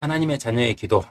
하나님의 자녀의 기도.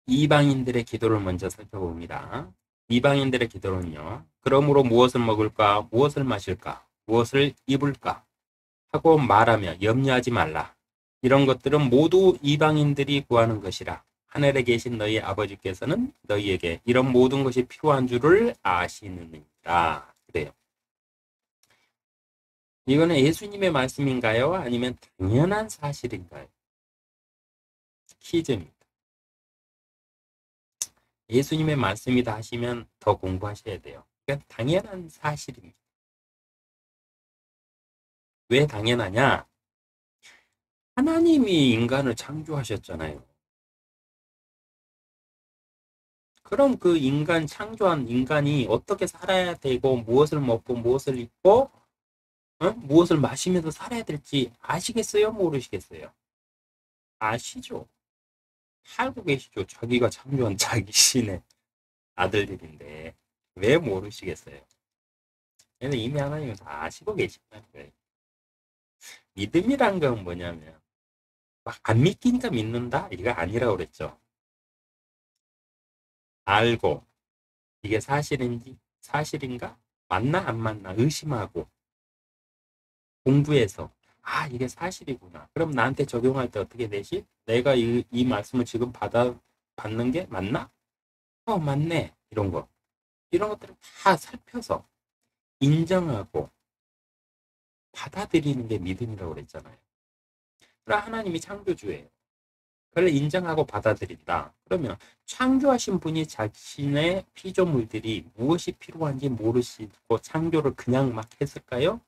이방인들의 기도를 먼저 살펴봅니다. 이방인들의 기도는요. 그러므로 무엇을 먹을까? 무엇을 마실까? 무엇을 입을까? 하고 말하며 염려하지 말라. 이런 것들은 모두 이방인들이 구하는 것이라. 하늘에 계신 너희 아버지께서는 너희에게 이런 모든 것이 필요한 줄을 아시느니라. 그래요. 이거는 예수님의 말씀인가요? 아니면 당연한 사실인가요? 퀴즈입니다. 예수님의 말씀이다 하시면 더 공부하셔야 돼요. 그러니까 당연한 사실입니다. 왜 당연하냐? 하나님이 인간을 창조하셨잖아요. 그럼 그 인간, 창조한 인간이 어떻게 살아야 되고, 무엇을 먹고, 무엇을 입고, 무엇을 마시면서 살아야 될지 아시겠어요? 모르시겠어요? 아시죠? 알고 계시죠? 자기가 창조한 자기 신의 아들들인데, 왜 모르시겠어요? 그래서 이미 하나님은 다 아시고 계신다는 거예요. 믿음이란 건 뭐냐면, 막 안 믿기니까 믿는다? 이거 아니라고 그랬죠. 알고, 이게 사실인가? 맞나 안 맞나 의심하고 공부해서 이게 사실이구나. 그럼 나한테 적용할 때 어떻게 되지? 내가 이 말씀을 지금 받는 게 맞나? 맞네. 이런 거. 이런 것들을 다 살펴서 인정하고 받아들이는 게 믿음이라고 그랬잖아요. 그럼 하나님이 창조주예요. 그걸 인정하고 받아들인다. 그러면 창조하신 분이 자신의 피조물들이 무엇이 필요한지 모르시고 창조를 그냥 막 했을까요?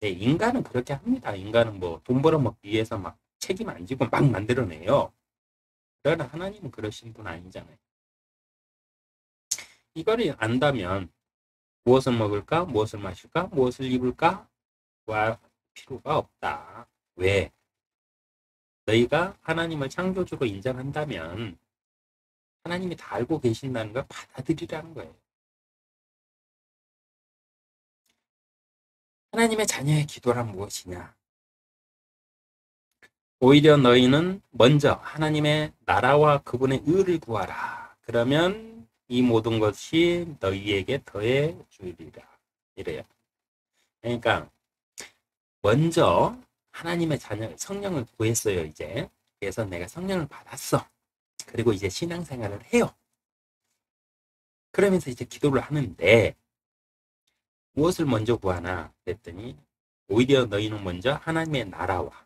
네, 인간은 그렇게 합니다. 인간은 뭐 돈 벌어먹기 위해서 막 책임 안 지고 막 만들어내요. 그러나 하나님은 그러신 분 아니잖아요. 이거를 안다면 무엇을 먹을까? 무엇을 마실까? 무엇을 입을까? 와 필요가 없다. 왜? 너희가 하나님을 창조주로 인정한다면 하나님이 다 알고 계신다는 걸 받아들이라는 거예요. 하나님의 자녀의 기도란 무엇이냐? 오히려 너희는 먼저 하나님의 나라와 그분의 의를 구하라. 그러면 이 모든 것이 너희에게 더해 주리라. 이래요. 그러니까 먼저 하나님의 자녀 성령을 구했어요, 이제. 그래서 내가 성령을 받았어. 그리고 이제 신앙생활을 해요. 그러면서 이제 기도를 하는데 무엇을 먼저 구하나 그랬더니 오히려 너희는 먼저 하나님의 나라와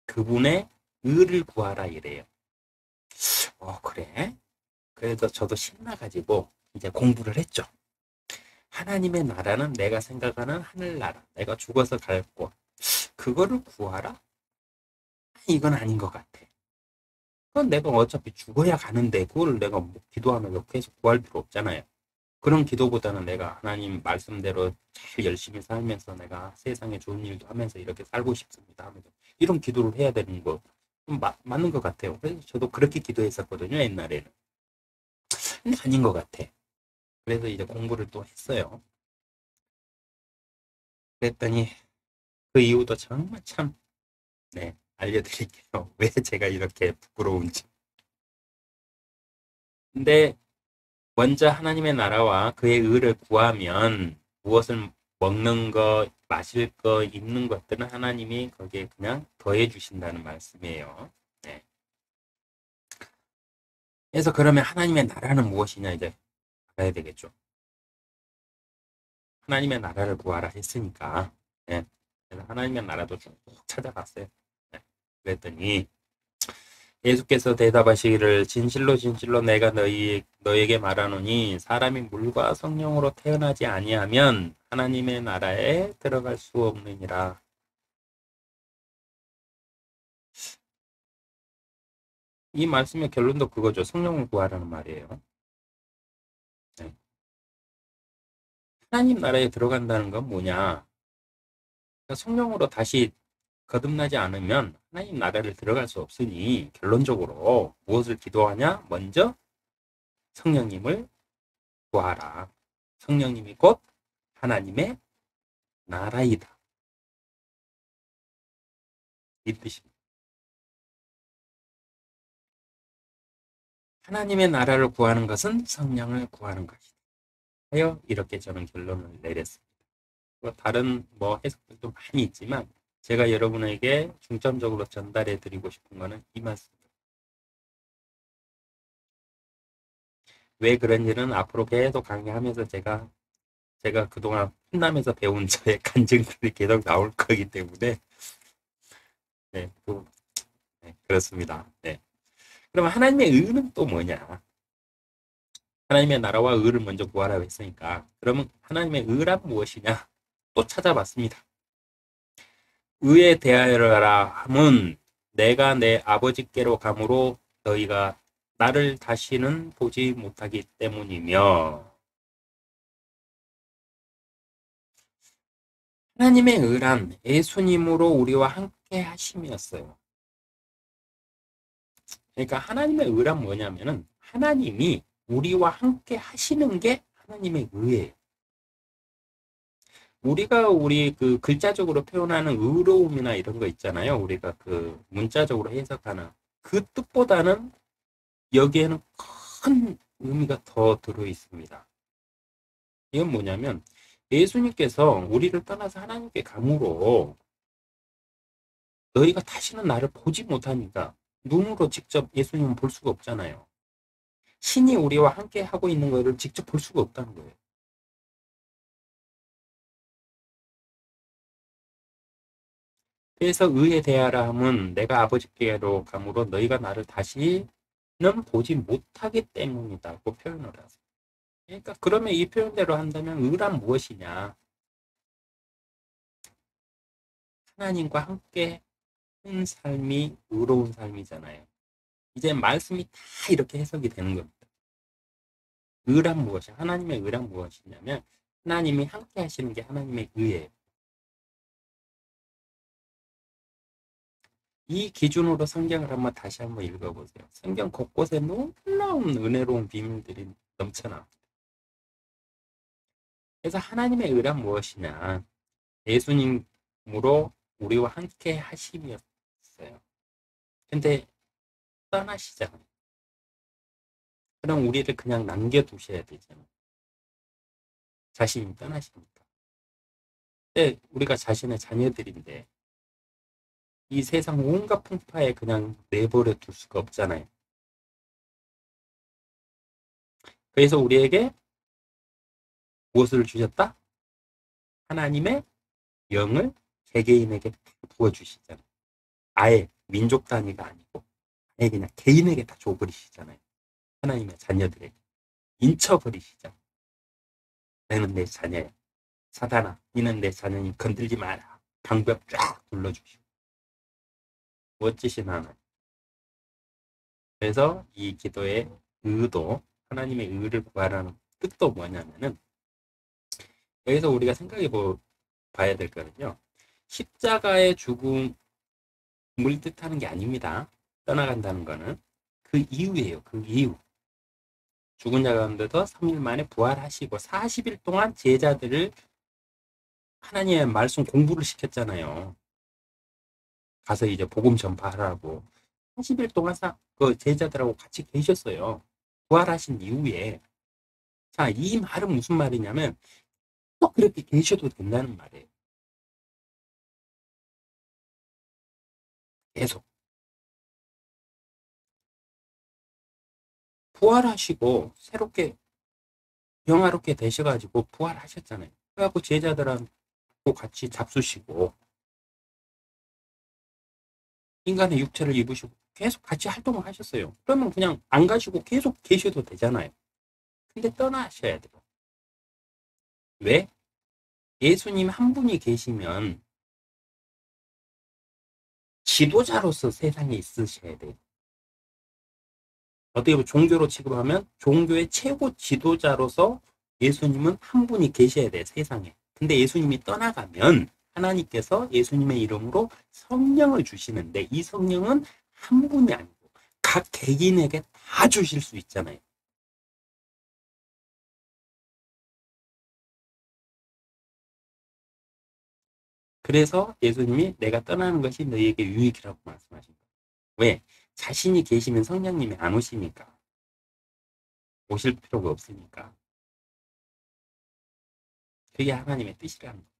그분의 의를 구하라 이래요. 그래? 그래서 저도 신나가지고 이제 공부를 했죠. 하나님의 나라는 내가 생각하는 하늘나라, 내가 죽어서 갈 곳, 그거를 구하라? 이건 아닌 것 같아. 그건 내가 어차피 죽어야 가는데 그걸 내가 뭐 기도하면서 계속 구할 필요 없잖아요. 그런 기도보다는 내가 하나님 말씀대로 잘 열심히 살면서 내가 세상에 좋은 일도 하면서 이렇게 살고 싶습니다 하면서 이런 기도를 해야 되는 거 맞는 것 같아요. 그래서 저도 그렇게 기도했었거든요, 옛날에는. 근데 아닌 것 같아. 그래서 이제 공부를 또 했어요. 그랬더니 그 이유도 정말 참, 네, 알려드릴게요. 왜 제가 이렇게 부끄러운지. 근데 먼저 하나님의 나라와 그의 의를 구하면 무엇을 먹는 것, 마실 것, 입는 것들은 하나님이 거기에 그냥 더해 주신다는 말씀이에요. 네. 그래서 그러면 하나님의 나라는 무엇이냐 이제 알아야 되겠죠. 하나님의 나라를 구하라 했으니까. 네. 그래서 하나님의 나라도 쭉 찾아봤어요. 네. 그랬더니 예수께서 대답하시기를 진실로 진실로 내가 너에게 말하노니 사람이 물과 성령으로 태어나지 아니하면 하나님의 나라에 들어갈 수 없느니라. 이 말씀의 결론도 그거죠. 성령을 구하라는 말이에요. 네. 하나님 나라에 들어간다는 건 뭐냐? 그러니까 성령으로 다시 거듭나지 않으면 하나님 나라를 들어갈 수 없으니 결론적으로 무엇을 기도하냐? 먼저 성령님을 구하라. 성령님이 곧 하나님의 나라이다. 이 뜻입니다. 하나님의 나라를 구하는 것은 성령을 구하는 것이다. 하여 이렇게 저는 결론을 내렸습니다. 다른 해석들도 많이 있지만 제가 여러분에게 중점적으로 전달해 드리고 싶은 것은 이 말씀입니다. 왜 그런지는 앞으로 계속 강의하면서 제가 그동안 훈남에서 배운 저의 간증들이 계속 나올 거기 때문에 네, 그렇습니다. 네. 그럼 하나님의 의는 또 뭐냐? 하나님의 나라와 의를 먼저 구하라고 했으니까 그러면 하나님의 의란 무엇이냐? 또 찾아봤습니다. 의에 대하여라 함은 내가 내 아버지께로 가므로 너희가 나를 다시는 보지 못하기 때문이며 하나님의 의란 예수님으로 우리와 함께 하심이었어요. 그러니까 하나님의 의란 뭐냐면은 하나님이 우리와 함께 하시는 게 하나님의 의예요. 우리가 우리 그 글자적으로 표현하는 의로움이나 이런 거 있잖아요. 우리가 그 문자적으로 해석하는 그 뜻보다는 여기에는 큰 의미가 더 들어 있습니다. 이건 뭐냐면 예수님께서 우리를 떠나서 하나님께 감으로 너희가 다시는 나를 보지 못하니까 눈으로 직접 예수님은 볼 수가 없잖아요. 신이 우리와 함께 하고 있는 것을 직접 볼 수가 없다는 거예요. 그래서 의에 대하라 함은 내가 아버지께로 감으로 너희가 나를 다시는 보지 못하기 때문이다고 표현을 하세요. 그러니까 그러면 이 표현대로 한다면 의란 무엇이냐? 하나님과 함께 한 삶이 의로운 삶이잖아요. 이제 말씀이 다 이렇게 해석이 되는 겁니다. 의란 무엇이야? 하나님의 의란 무엇이냐면 하나님이 함께 하시는 게 하나님의 의예요. 이 기준으로 성경을 다시 한번 읽어보세요. 성경 곳곳에 놀라운 은혜로운 비밀들이 넘쳐납니다. 그래서 하나님의 의란 무엇이냐? 예수님으로 우리와 함께 하심이었어요. 근데 떠나시잖아요. 그럼 우리를 그냥 남겨두셔야 되잖아요. 자신이 떠나시니까. 근데 우리가 자신의 자녀들인데 이 세상 온갖 풍파에 그냥 내버려 둘 수가 없잖아요. 그래서 우리에게 무엇을 주셨다? 하나님의 영을 개개인에게 부어주시잖아요. 아예 민족 단위가 아니고 아예 그냥 개인에게 다 줘버리시잖아요. 하나님의 자녀들에게 인쳐버리시잖아요. 너는 내 자녀야. 사단아, 너는 내 자녀니 건들지 마라. 방벽 쫙 둘러주시고 멋지신 하나님. 그래서 이 기도의 의도, 하나님의 의를 구하라는 뜻도 뭐냐면은 여기서 우리가 생각해 봐야 될 거는요. 십자가의 죽음을 뜻하는 게 아닙니다. 떠나간다는 거는 그 이유예요. 그 이유. 죽은 자 가운데서 3일 만에 부활하시고 40일 동안 제자들을 하나님의 말씀 공부를 시켰잖아요. 가서 이제 복음 전파하라고. 40일 동안 그 제자들하고 같이 계셨어요. 부활하신 이후에. 자, 이 말은 무슨 말이냐면 또 그렇게 계셔도 된다는 말이에요. 계속. 부활하시고 새롭게 영화롭게 되셔가지고 부활하셨잖아요. 그래갖고 제자들하고 같이 잡수시고 인간의 육체를 입으시고 계속 같이 활동을 하셨어요. 그러면 그냥 안 가시고 계속 계셔도 되잖아요. 근데 떠나셔야 돼요. 왜? 예수님 한 분이 계시면 지도자로서 세상에 있으셔야 돼요. 어떻게 보면 종교로 취급하면 종교의 최고 지도자로서 예수님은 한 분이 계셔야 돼요. 세상에. 근데 예수님이 떠나가면 하나님께서 예수님의 이름으로 성령을 주시는데 이 성령은 한 분이 아니고 각 개인에게 다 주실 수 있잖아요. 그래서 예수님이 내가 떠나는 것이 너희에게 유익이라고 말씀하신 거예요. 왜? 자신이 계시면 성령님이 안 오시니까. 오실 필요가 없으니까. 그게 하나님의 뜻이라는 거예요.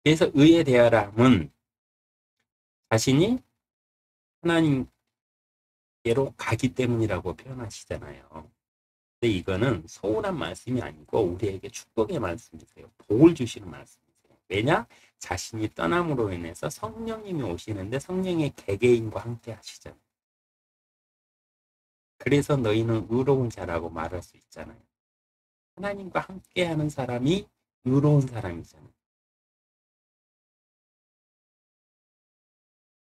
그래서 의에 대하람은 자신이 하나님께로 가기 때문이라고 표현하시잖아요. 근데 이거는 소홀한 말씀이 아니고 우리에게 축복의 말씀이세요. 복을 주시는 말씀이세요. 왜냐? 자신이 떠남으로 인해서 성령님이 오시는데 성령의 개개인과 함께 하시잖아요. 그래서 너희는 의로운 자라고 말할 수 있잖아요. 하나님과 함께하는 사람이 의로운 사람이잖아요.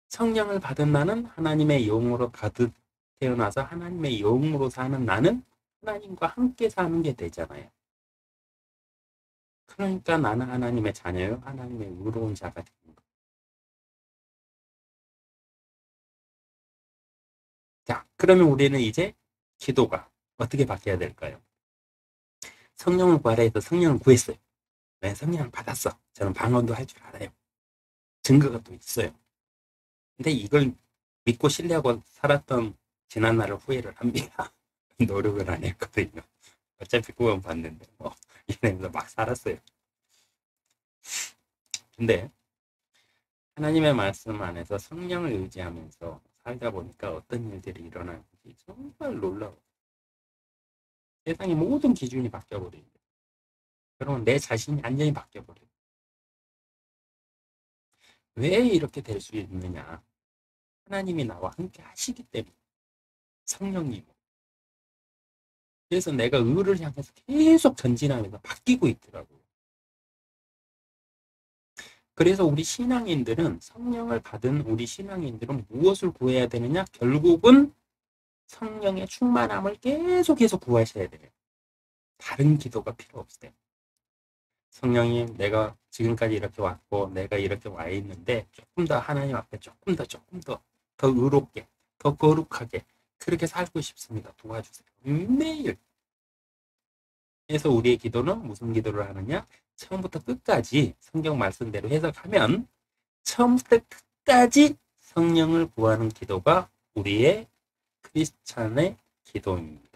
성령을 받은 나는 하나님의 영으로 가득 태어나서 하나님의 영으로 사는 나는 하나님과 함께 사는 게 되잖아요. 그러니까 나는 하나님의 자녀요. 하나님의 의로운 자가 되는 거예요. 자, 그러면 우리는 이제 기도가 어떻게 바뀌어야 될까요? 성령을 구하라 해서 성령을 구했어요. 네, 성령을 받았어. 저는 방언도 할 줄 알아요. 증거가 또 있어요. 근데 이걸 믿고 신뢰하고 살았던 지난날을 후회를 합니다. 노력을 안 했거든요. 어차피 구원 받는데 뭐 이러면서 막 살았어요. 근데 하나님의 말씀 안에서 성령을 의지하면서 살다 보니까 어떤 일들이 일어나는지 정말 놀라워요. 세상의 모든 기준이 바뀌어버려요. 그러면 내 자신이 완전히 바뀌어버려요. 왜 이렇게 될 수 있느냐? 하나님이 나와 함께 하시기 때문에. 성령님. 그래서 내가 의를 향해서 계속 전진하면서 바뀌고 있더라고요. 그래서 우리 신앙인들은 성령을 받은 우리 신앙인들은 무엇을 구해야 되느냐? 결국은 성령의 충만함을 계속 구하셔야 돼요. 다른 기도가 필요 없어요. 성령님, 내가 지금까지 이렇게 왔고 내가 이렇게 와 있는데 조금 더 하나님 앞에 조금 더 의롭게, 더 거룩하게 그렇게 살고 싶습니다. 도와주세요. 매일. 그래서 우리의 기도는 무슨 기도를 하느냐? 처음부터 끝까지 성경 말씀대로 해석하면 처음부터 끝까지 성령을 구하는 기도가 우리의 크리스찬의 기도입니다.